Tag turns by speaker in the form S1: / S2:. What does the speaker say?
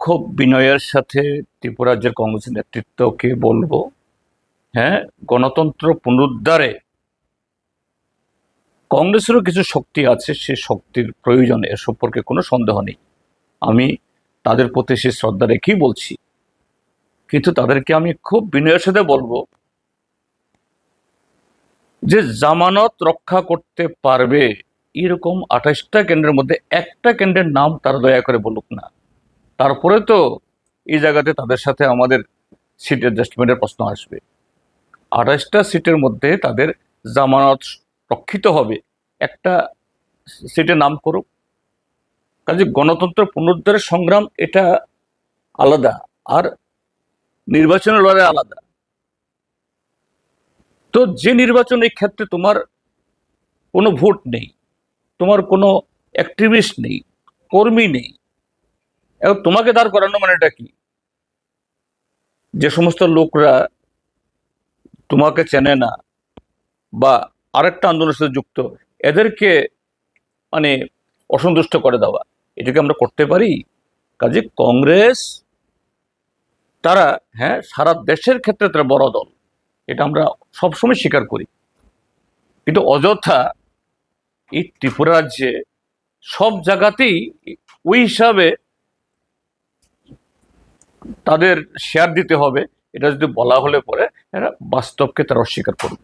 S1: খুব বিনয়ের সাথে ত্রিপুরা রাজ্যের কংগ্রেস নেতৃত্বকে বলবো, হ্যাঁ, গণতন্ত্র পুনরুদ্ধারে কংগ্রেসেরও কিছু শক্তি আছে, সে শক্তির প্রয়োজন, এ সম্পর্কে কোনো সন্দেহ নেই। আমি তাদের প্রতি সে শ্রদ্ধা রেখেই বলছি, কিন্তু তাদেরকে আমি খুব বিনয়ের সাথে বলবো যে জামানত রক্ষা করতে পারবে এরকম 28টা কেন্দ্রের মধ্যে একটা কেন্দ্রের নাম তারা দয়া করে বলুক না। তারপরে তো এই জায়গাতে তাদের সাথে আমাদের সিট অ্যাডজাস্টমেন্টের প্রশ্ন আসবে। 28টা সিটের মধ্যে তাদের জামানত রক্ষিত হবে, একটা সিটের নাম করুক। কাজে গণতন্ত্র পুনরুদ্ধারের সংগ্রাম এটা আলাদা, আর নির্বাচনের লড়াই আলাদা। তো যে নির্বাচন, এই ক্ষেত্রে তোমার কোনো ভোট নেই, তোমার কোনো অ্যাক্টিভিস্ট নেই, কর্মী নেই, এবং তোমাকে দাঁড় করানো মানে এটা কি? যে সমস্ত লোকরা তোমাকে চেনে না বা আরেকটা আন্দোলনের সাথে যুক্ত, এদেরকে মানে অসন্তুষ্ট করে দেওয়া, এটাকে আমরা করতে পারি? কাজে কংগ্রেস তারা, হ্যাঁ, সারা দেশের ক্ষেত্রে তারা বড় দল, এটা আমরা সবসময় স্বীকার করি। কিন্তু অযথা এই ত্রিপুরা রাজ্যে সব জায়গাতেই ওই হিসাবে তাদের শেয়ার দিতে হবে, এটা যদি বলা হলে পরে এরা বাস্তবকে তারা অস্বীকার করবে।